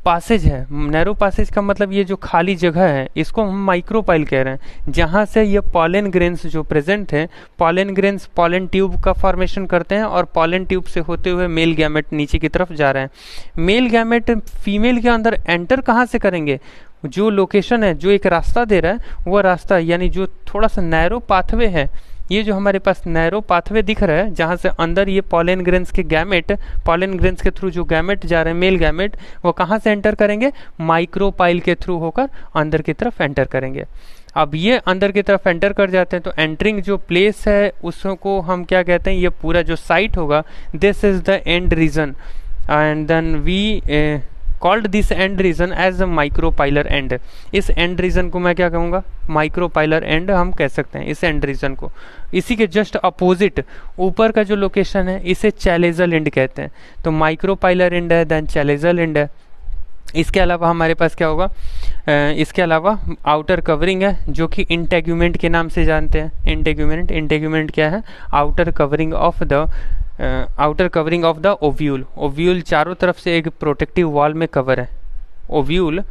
पासेज है। नैरो पासेज का मतलब ये जो खाली जगह है इसको हम माइक्रोपाइल कह रहे हैं, जहाँ से ये पॉलन ग्रेन्स जो प्रेजेंट है, पॉलन ग्रेन्स पॉलन ट्यूब का फॉर्मेशन करते हैं और पॉलन ट्यूब से होते हुए मेल गैमेट नीचे की तरफ जा रहे हैं। मेल गैमेट फीमेल के अंदर एंटर कहाँ से करेंगे, जो लोकेशन है, जो एक रास्ता दे रहा है वो रास्ता, यानी जो थोड़ा सा नैरो पाथवे है, ये जो हमारे पास नैरो पाथवे दिख रहा है जहाँ से अंदर ये पॉलन ग्रेन्स के गैमेट, पॉलन ग्रेन्स के थ्रू जो गैमेट जा रहे हैं मेल गैमेट, वो कहाँ से एंटर करेंगे, माइक्रोपाइल के थ्रू होकर अंदर की तरफ एंटर करेंगे। अब ये अंदर की तरफ एंटर कर जाते हैं तो एंटरिंग जो प्लेस है उसको हम क्या कहते हैं, ये पूरा जो साइट होगा, this is the end region and then we called this end region as a micropylar end. इस एंड रीजन को मैं क्या कहूँगा, माइक्रोपाइलर एंड हम कह सकते हैं इस एंड रीजन को। इसी के जस्ट अपोजिट ऊपर का जो लोकेशन है इसे चैलेजल एंड कहते हैं। तो माइक्रोपाइलर एंड है, देन चैलेजल एंड है। इसके अलावा हमारे पास क्या होगा, इसके अलावा आउटर कवरिंग है जो कि इंटेग्यूमेंट के नाम से जानते हैं। इंटेग्यूमेंट क्या है, outer covering of the ovule. Ovule चारों तरफ से एक प्रोटेक्टिव वॉल में कवर है। ओव्यूल,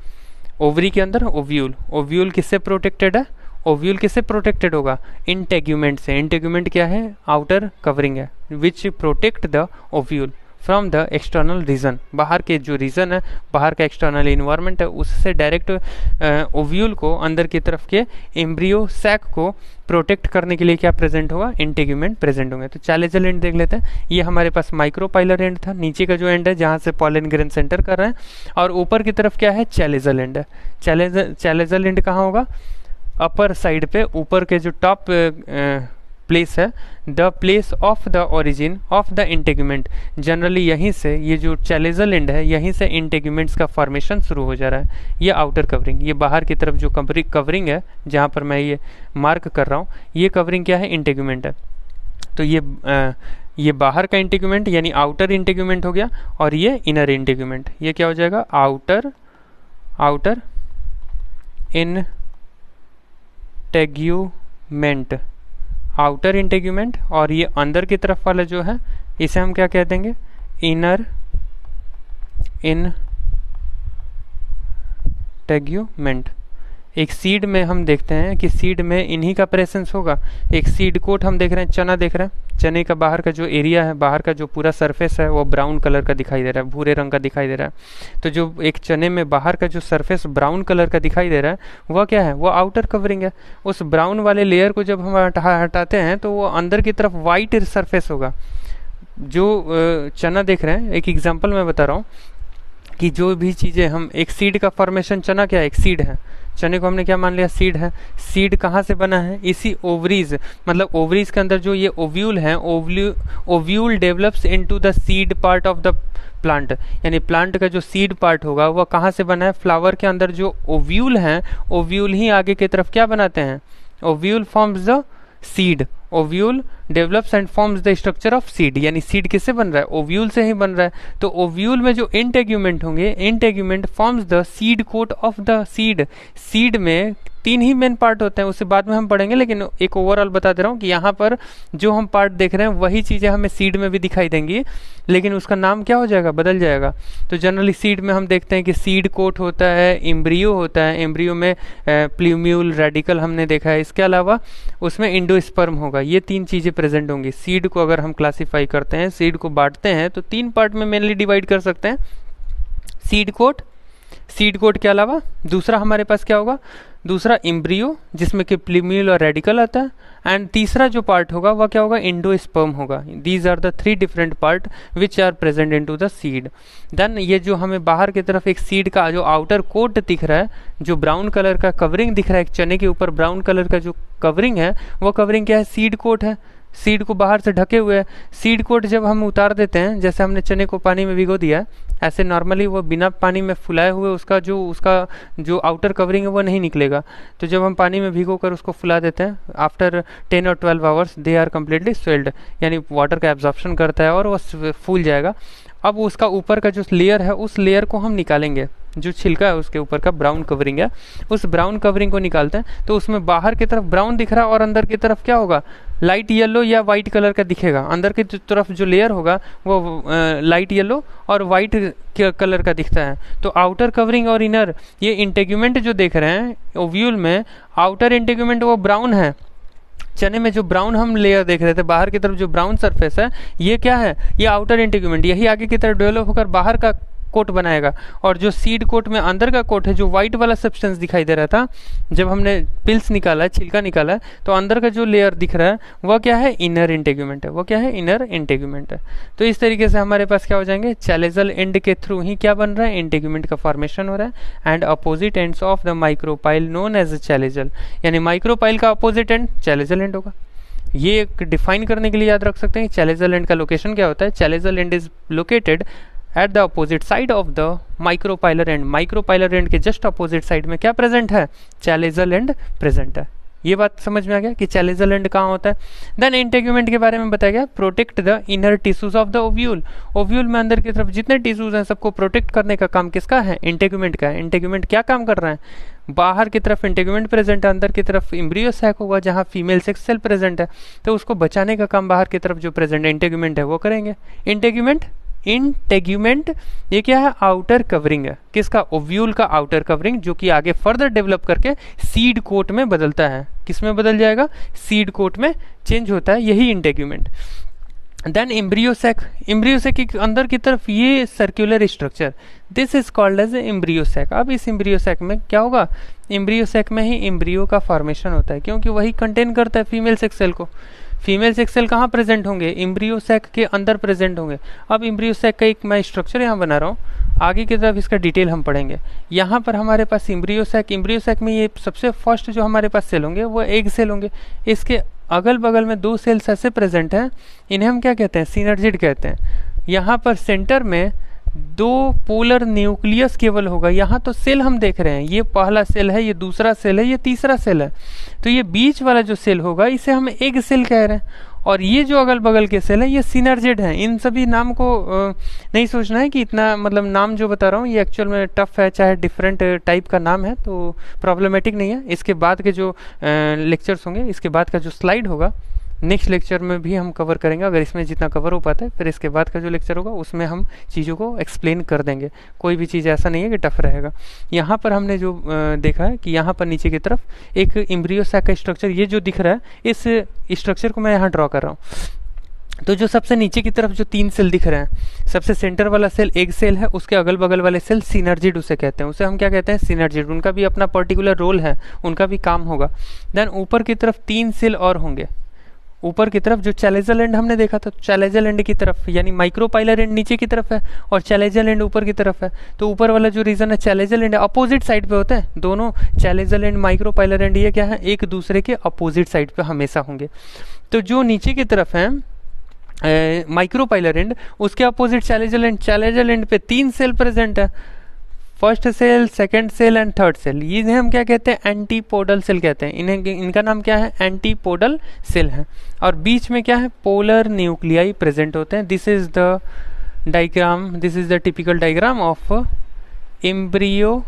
ओवरी के अंदर ओव्यूल किससे प्रोटेक्टेड है, ओव्यूल किससे प्रोटेक्टेड होगा, इंटेग्यूमेंट से। इंटेग्यूमेंट क्या है, आउटर कवरिंग है which protect the ovule from the external region. बाहर के जो रीजन है, बाहर का एक्सटर्नल इन्वायरमेंट है, उससे डायरेक्ट ओव्यूल को, अंदर की तरफ के एम्ब्रियो सैक को प्रोटेक्ट करने के लिए क्या प्रेजेंट होगा, इंटेग्यूमेंट प्रेजेंट होंगे। तो चैलेजल एंड देख लेते हैं। ये हमारे पास माइक्रोपाइलर एंड था, नीचे का जो एंड है जहाँ से पॉलन ग्रेन सेंटर कर रहे हैं, और ऊपर की तरफ क्या है, चैलेजल एंड है। चैलेजल एंड कहाँ होगा, अपर साइड पे ऊपर के जो टॉप प्लेस है, the place of the origin of the integument. Generally यहीं से ये जो चैलेजल एंड है, यहीं से इंटेगुमेंट्स का फॉर्मेशन शुरू हो जा रहा है। ये आउटर कवरिंग, ये बाहर की तरफ जो कवरिंग है जहाँ पर मैं ये मार्क कर रहा हूँ, ये कवरिंग क्या है, इंटेगुमेंट है। तो ये बाहर का इंटेगुमेंट यानी आउटर इंटेगुमेंट हो गया, और ये इनर इंटेगुमेंट, ये क्या हो जाएगा, आउटर इंटेगुमेंट, आउटर इंटेगुमेंट। और ये अंदर की तरफ वाला जो है इसे हम क्या कह देंगे, इनर इंटेगुमेंट। एक सीड में हम देखते हैं कि सीड में इन्हीं का प्रेजेंस होगा। एक सीड कोट हम देख रहे हैं, चना देख रहे हैं, चने का बाहर का जो एरिया है, बाहर का जो पूरा सरफेस है वो ब्राउन कलर का दिखाई दे रहा है, भूरे रंग का दिखाई दे रहा है। तो जो एक चने में बाहर का जो सरफेस ब्राउन कलर का दिखाई दे रहा है वह क्या है, वो आउटर कवरिंग है। उस ब्राउन वाले लेयर को जब हम हटाते हैं तो वो अंदर की तरफ वाइट सरफेस होगा। जो चना देख रहे हैं, एक एग्जाम्पल मैं बता रहा हूँ कि जो भी चीज़ें हम, एक सीड का फॉर्मेशन, चना क्या है, एक सीड है, चने को हमने क्या मान लिया, सीड है। सीड कहाँ से बना है, इसी ओवरीज, मतलब ओवरीज के अंदर जो ये ओव्यूल है, ovule develops into the seed part of the plant, यानी प्लांट का जो सीड पार्ट होगा वह कहाँ से बना है, फ्लावर के अंदर जो ओव्यूल हैं, ओव्यूल ही आगे की तरफ क्या बनाते हैं, ovule forms the seed, ovule develops and forms the structure of seed. यानी सीड किससे बन रहा है, ओव्यूल से ही बन रहा है। तो ओव्यूल में जो इंटेगुमेंट होंगे, integument forms the seed coat of the seed. Seed में 3 ही मेन पार्ट होते हैं, उससे बाद में हम पढ़ेंगे, लेकिन एक ओवरऑल बता दे रहा हूँ कि यहाँ पर जो हम पार्ट देख रहे हैं वही चीज़ें हमें सीड में भी दिखाई देंगी, लेकिन उसका नाम क्या हो जाएगा, बदल जाएगा। तो जनरली सीड में हम देखते हैं कि सीड कोट होता है, एम्ब्रियो होता है, एम्ब्रियो में प्लूम्यूल, रेडिकल हमने देखा है। इसके अलावा उसमें इंडोस्पर्म होगा। ये 3 चीज़ें प्रेजेंट होंगी। सीड को अगर हम क्लासीफाई करते हैं, सीड को बांटते हैं तो 3 पार्ट में मेनली डिवाइड कर सकते हैं। सीड कोट, सीड कोट के अलावा दूसरा हमारे पास क्या होगा, दूसरा एम्ब्रियो जिसमें कि प्लूम्यूल और रेडिकल आता है, एंड तीसरा जो पार्ट होगा वह क्या होगा, इंडोस्पर्म होगा। These are the 3 different part which are present into the seed. Then ये जो हमें बाहर की तरफ एक सीड का जो आउटर कोट दिख रहा है, जो ब्राउन कलर का कवरिंग दिख रहा है, एक चने के ऊपर ब्राउन कलर का जो कवरिंग है, वो कवरिंग क्या है, सीड कोट है। सीड को बाहर से ढके हुए है। सीड कोट जब हम उतार देते हैं, जैसे हमने चने को पानी में भिगो दिया, ऐसे नॉर्मली वो बिना पानी में फुलाए हुए उसका जो आउटर कवरिंग है वो नहीं निकलेगा। तो जब हम पानी में भिगो कर उसको फुला देते हैं, आफ्टर 10 और 12 hours they are completely swelled, यानी वाटर का एब्जॉर्प्शन करता है और वो फूल जाएगा। अब उसका ऊपर का जो लेयर है, उस लेयर को हम निकालेंगे, जो छिलका है उसके ऊपर का ब्राउन कवरिंग है, उस ब्राउन कवरिंग को निकालते हैं। तो उसमें बाहर की तरफ ब्राउन दिख रहा है और अंदर की तरफ क्या होगा, लाइट येलो या वाइट कलर का दिखेगा। अंदर की तरफ जो लेयर होगा वो लाइट येलो और वाइट कलर का दिखता है। तो आउटर कवरिंग और इनर, ये इंटेगुमेंट जो देख रहे हैं ओव्यूल में, आउटर इंटेगुमेंट वो ब्राउन है। चने में जो ब्राउन हम लेयर देख रहे थे, बाहर की तरफ जो ब्राउन सरफेस है, ये क्या है, ये आउटर इंटेगुमेंट। यही आगे की तरफ डेवलप होकर बाहर का कोट बनाएगा। और जो सीड कोट में अंदर का कोट है, जो व्हाइट वाला सब्सटेंस दिखाई दे रहा था जब हमने पिल्स निकाला है, छिलका निकाला है, तो अंदर का जो लेयर दिख रहा है वह क्या है, इनर इंटेगुमेंट है। वो क्या है, इनर इंटेगुमेंट है। तो इस तरीके से हमारे पास क्या हो जाएंगे, चैलेजल एंड के थ्रू ही क्या बन रहा है, इंटेगुमेंट का फॉर्मेशन हो रहा है। And opposite ends of the micropyle known as chalazal, यानी माइक्रोपाइल का अपोजिट एंड चैलेजल एंड होगा। ये एक डिफाइन करने के लिए याद रख सकते हैं चैलेजल एंड का लोकेशन क्या होता है। Chalazal and is located at the opposite side of the micropylar and. Micropylar and के जस्ट अपोजिट साइड में क्या प्रेजेंट है, चैलेजल एंड प्रेजेंट है। ये बात समझ में आ गया कि चैलेजल एंड कहाँ होता है। देन इंटेगुमेंट के बारे में बताया गया, protect the inner tissues of the ovule. Ovule में अंदर की तरफ जितने टिश्यूज हैं सबको प्रोटेक्ट करने का काम किसका है, इंटेगुमेंट का है। इंटेगुमेंट क्या काम कर रहा है, बाहर की तरफ इंटेगुमेंट प्रेजेंट है, अंदर की तरफ एम्ब्रियो सैक होगा जहाँ फीमेल सेक्स सेल प्रेजेंट है, तो उसको बचाने का काम बाहर की तरफ जो प्रेजेंट इंटेगुमेंट है वो करेंगे। इंटेगुमेंट ये क्या है, आउटर कवरिंग है। किसका, ओव्यूल का आउटर कवरिंग, जो कि आगे फर्दर डेवलप करके सीड कोट में बदलता है। किस में बदल जाएगा, सीड कोट में चेंज होता है, यही integument. Then embryo sac, embryo sac के अंदर की तरफ ये circular structure, this is called as embryo sac. अब इस एम्ब्रियो सैक में क्या होगा, एम्ब्रियो सैक में ही एम्ब्रियो का फॉर्मेशन होता है, क्योंकि वही कंटेन करता है फीमेल सेक्स सेल को। फीमेल सेक्स सेल कहाँ प्रेजेंट होंगे, एम्ब्रियो सैक के अंदर प्रेजेंट होंगे। अब एम्ब्रियो सैक का एक मैं स्ट्रक्चर यहाँ बना रहा हूँ। आगे की तरफ इसका डिटेल हम पढ़ेंगे। यहाँ पर हमारे पास एम्ब्रियो सैक में ये सबसे फर्स्ट जो हमारे पास सेल होंगे वो एग सेल होंगे। इसके अगल बगल में 2 सेल्स ऐसे प्रेजेंट हैं, इन्हें हम क्या कहते हैं, सिनर्जिड कहते हैं। यहाँ पर सेंटर में 2 पोलर न्यूक्लियस केवल होगा। यहाँ तो सेल हम देख रहे हैं, ये पहला सेल है, ये दूसरा सेल है, ये तीसरा सेल है। तो ये बीच वाला जो सेल होगा इसे हम एग सेल कह रहे हैं, और ये जो अगल बगल के सेल है ये सिनर्जिड हैं। इन सभी नाम को नहीं सोचना है कि इतना मतलब नाम जो बता रहा हूँ ये एक्चुअल में टफ है, चाहे डिफरेंट टाइप का नाम है तो प्रॉब्लमेटिक नहीं है। इसके बाद के जो लेक्चर्स होंगे, इसके बाद का जो स्लाइड होगा नेक्स्ट लेक्चर में भी हम कवर करेंगे, अगर इसमें जितना कवर हो पाता है। फिर इसके बाद का जो लेक्चर होगा उसमें हम चीज़ों को एक्सप्लेन कर देंगे। कोई भी चीज़ ऐसा नहीं है कि टफ रहेगा। यहाँ पर हमने जो देखा है कि यहाँ पर नीचे की तरफ एक एम्ब्रियो सैक का स्ट्रक्चर, ये जो दिख रहा है इस स्ट्रक्चर को मैं यहाँ ड्रॉ कर रहा हूँ। तो जो सबसे नीचे की तरफ जो 3 सेल दिख रहे हैं, सबसे सेंटर वाला सेल एग सेल है, उसके अगल बगल वाले सेल सिनर्जिड उसे कहते हैं। उसे हम क्या कहते हैं, सिनर्जिड। उनका भी अपना पर्टिकुलर रोल है, उनका भी काम होगा। देन ऊपर की तरफ 3 सेल और होंगे। ऊपर की तरफ जो चैलेजल एंड हमने देखा था, चैलेजल एंड की तरफ यानी माइक्रोपाइलर एंड नीचे की तरफ है और चैलेजल एंड ऊपर की तरफ है। तो ऊपर वाला जो रीजन है चैलेजल एंड अपोजिट साइड पे होता है, दोनों चैलेजल एंड माइक्रोपाइलर एंड ये क्या है, एक दूसरे के अपोजिट साइड पे हमेशा होंगे। तो जो नीचे की तरफ है माइक्रोपाइलर एंड, उसके अपोजिट चैलेजल एंड पे 3 सेल प्रेजेंट है, first cell, second cell and third cell. इन्हें हम क्या कहते हैं, एंटीपोडल सेल कहते हैं। इनका नाम क्या है, एंटीपोडल सेल है। और बीच में क्या है, पोलर न्यूक्लियाई प्रेजेंट होते हैं। This is the diagram, this is the typical diagram of embryo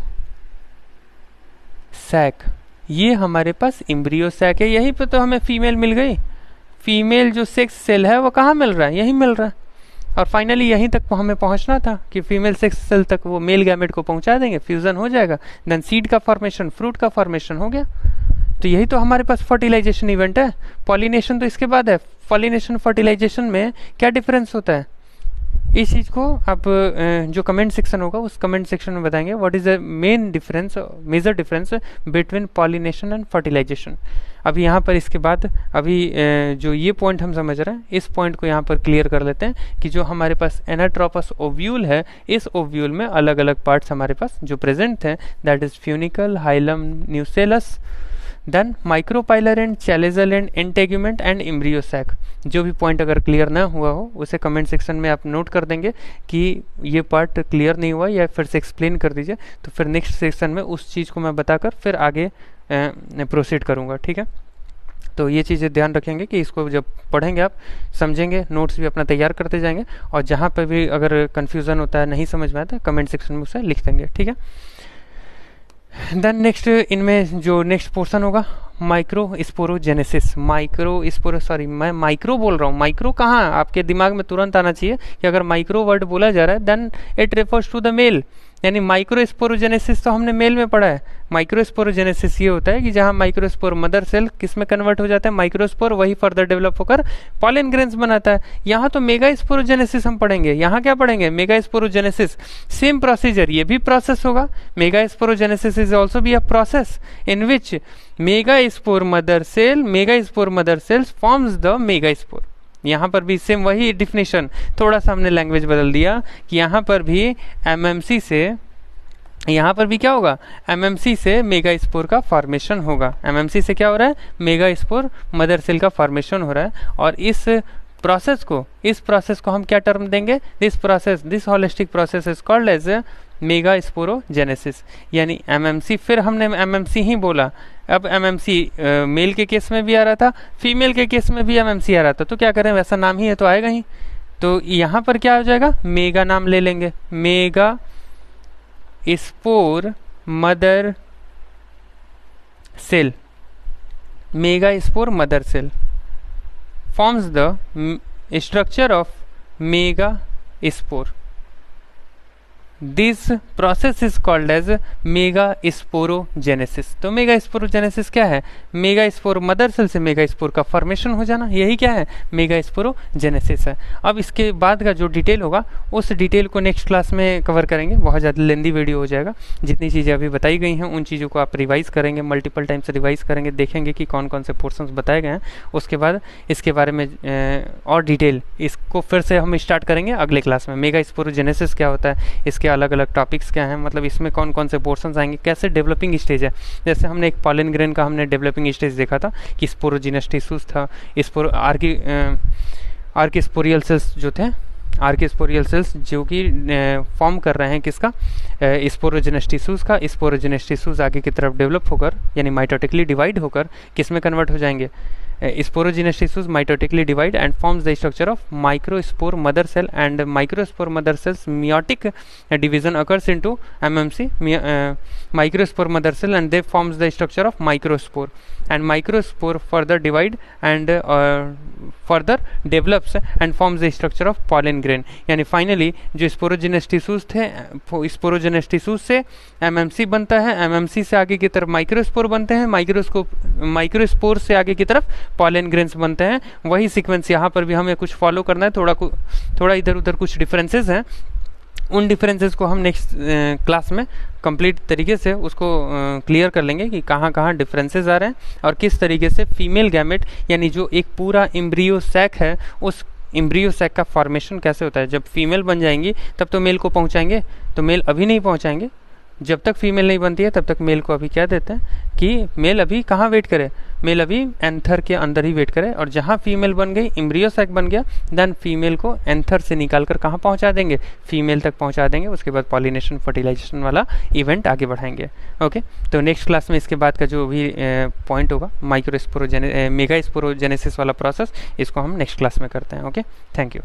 sac. ये हमारे पास एम्ब्रियो सैक है। यहीं पे तो हमें फीमेल मिल गई। फीमेल जो सेक्स सेल है वो कहाँ मिल रहा है, यहीं मिल रहा है। और फाइनली यहीं तक हमें पहुंचना था कि फीमेल सेक्स सेल तक वो मेल गैमेट को पहुंचा देंगे, फ्यूजन हो जाएगा, देन सीड का फॉर्मेशन, फ्रूट का फॉर्मेशन हो गया। तो यही तो हमारे पास फर्टिलाइजेशन इवेंट है। पॉलिनेशन तो इसके बाद है। पॉलिनेशन फर्टिलाइजेशन में क्या डिफरेंस होता है, इस चीज़ को आप जो कमेंट सेक्शन होगा उस कमेंट सेक्शन में बताएंगे what is the main difference, major difference between pollination and fertilisation. अभी यहाँ पर इसके बाद अभी जो ये पॉइंट हम समझ रहे हैं, इस पॉइंट को यहाँ पर क्लियर कर लेते हैं कि जो हमारे पास एनाट्रोपस ओव्यूल है, इस ओव्यूल में अलग अलग पार्ट्स हमारे पास जो प्रेजेंट हैं, that is funicle, hilum, nucellus, then micropylar end chalazal end integument and embryo sac. जो भी पॉइंट अगर क्लियर ना हुआ हो उसे कमेंट सेक्शन में आप नोट कर देंगे कि ये पार्ट क्लियर नहीं हुआ, या फिर से एक्सप्लेन कर दीजिए। तो फिर नेक्स्ट सेक्शन में उस चीज़ को मैं बताकर फिर आगे प्रोसीड करूँगा, ठीक है। तो ये चीज़ें ध्यान रखेंगे कि इसको जब पढ़ेंगे आप समझेंगे, नोट्स भी अपना तैयार करते जाएंगे, और जहाँ पर भी अगर कन्फ्यूज़न होता है, नहीं समझ में आता है, कमेंट सेक्शन में उसे लिख देंगे, ठीक है। देन नेक्स्ट इनमें जो नेक्स्ट पोर्शन होगा माइक्रोस्पोरोजेनेसिस। मैं माइक्रो बोल रहा हूँ, माइक्रो कहाँ, आपके दिमाग में तुरंत आना चाहिए कि अगर माइक्रो वर्ड बोला जा रहा है then it refers to the male, यानी माइक्रोस्पोरोजेनेसिस तो हमने मेल में पढ़ा है। माइक्रोस्पोरोजेनेसिस ये होता है कि जहाँ माइक्रोस्पोर मदर सेल किस में कन्वर्ट हो जाता है, माइक्रोस्पोर, वही फर्दर डेवलप होकर पॉलन ग्रेन्स बनाता है। यहाँ तो मेगास्पोरोजेनेसिस हम पढ़ेंगे, यहाँ क्या पढ़ेंगे, मेगास्पोरोजेनेसिस। सेम प्रोसीजर, ये भी प्रोसेस होगा। Megasporogenesis is also be a process in which megaspore mother cells forms the megaspore. यहाँ पर भी सेम वही डिफिनेशन, थोड़ा सा हमने लैंग्वेज बदल दिया कि यहाँ पर भी एमएमसी से, यहाँ पर भी क्या होगा, एमएमसी से मेगास्पोर का फॉर्मेशन होगा। एमएमसी से क्या हो रहा है, मेगास्पोर मदर सेल का फॉर्मेशन हो रहा है। और इस प्रोसेस को हम क्या टर्म देंगे, this holistic process is called as megasporogenesis, यानी एमएमसी। फिर हमने एमएमसी ही बोला, अब एमएमसी मेल के केस में भी आ रहा था, फीमेल के केस में भी एमएमसी आ रहा था, तो क्या करें, वैसा नाम ही है तो आएगा ही। तो यहाँ पर क्या हो जाएगा, मेगा नाम ले लेंगे, mega spore mother cell, megaspore mother cell forms the structure of megaspore. This process is called as megasporogenesis. तो मेगास्पोरोजेनेसिस क्या है, मेगास्पोर मदर सेल से मेगास्पोर का फॉर्मेशन हो जाना, यही क्या है, मेगास्पोरोजेनेसिस है। अब इसके बाद का जो डिटेल होगा उस डिटेल को नेक्स्ट क्लास में कवर करेंगे, बहुत ज़्यादा लेंदी वीडियो हो जाएगा। जितनी चीज़ें अभी बताई गई हैं उन चीज़ों को आप रिवाइज़ करेंगे, मल्टीपल टाइम से रिवाइज करेंगे, देखेंगे कि कौन कौन से पोर्शंस बताए गए हैं। उसके बाद इसके बारे में और डिटेल इसको फिर से हम स्टार्ट करेंगे अगले क्लास में। मेगास्पोरोजेनेसिस क्या होता है, इसके इसके अलग अलग टॉपिक्स क्या हैं, मतलब इसमें कौन कौन से पोर्शंस आएंगे, कैसे डेवलपिंग स्टेज है। जैसे हमने एक पॉलन ग्रेन का हमने डेवलपिंग स्टेज देखा था कि स्पोरोजिनस टिश्यूज था, आर्किस्पोरियल सेल्स जो थे, आर्किस्पोरियल सेल्स जो कि फॉर्म कर रहे हैं किसका, स्पोरोजिनस टिश्यूज का। स्पोरोजिनस टिश्यूज आगे की तरफ डेवलप होकर यानी माइटोटिकली डिवाइड होकर किस में कन्वर्ट हो जाएंगे, sporogenous tissues mitotically divide and forms the structure of microspore mother cell, and microspore mother cells meiotic division occurs into MMC microspore mother cell, and they forms the structure of microspore, and microspore further divide and further develops and forms the structure of pollen grain। यानी finally जो sporogenous tissues थे, sporogenous tissues से MMC बनता है, MMC से आगे की तरफ माइक्रोस्पोर बनते हैं, माइक्रोस्पोर से आगे की तरफ पॉलन ग्रेन्स बनते हैं। वही सीक्वेंस यहाँ पर भी हमें कुछ फॉलो करना है, थोड़ा इधर उधर कुछ डिफरेंसेस हैं, उन डिफरेंसेस को हम नेक्स्ट क्लास में कंप्लीट तरीके से उसको क्लियर कर लेंगे कि कहाँ कहाँ डिफरेंसेस आ रहे हैं और किस तरीके से फीमेल गैमेट यानी जो एक पूरा एम्ब्रियो सैक है उस एम्ब्रियो सैक का फॉर्मेशन कैसे होता है। जब फीमेल बन जाएंगी तब तो मेल को पहुँचाएंगे, तो मेल अभी नहीं पहुँचाएंगे, जब तक फीमेल नहीं बनती है तब तक मेल को अभी क्या देते हैं कि मेल अभी कहाँ वेट करे, मेल अभी एंथर के अंदर ही वेट करे, और जहाँ फीमेल बन गई, एम्ब्रियो सैक बन गया, देन फीमेल को एंथर से निकाल कर कहाँ पहुँचा देंगे, फीमेल तक पहुँचा देंगे। उसके बाद पॉलिनेशन फर्टिलाइजेशन वाला इवेंट आगे बढ़ाएंगे। ओके, तो नेक्स्ट क्लास में इसके बाद का जो भी पॉइंट होगा मेगा स्पोरोजेनेसिस वाला प्रोसेस, इसको हम नेक्स्ट क्लास में करते हैं। Okay, thank you.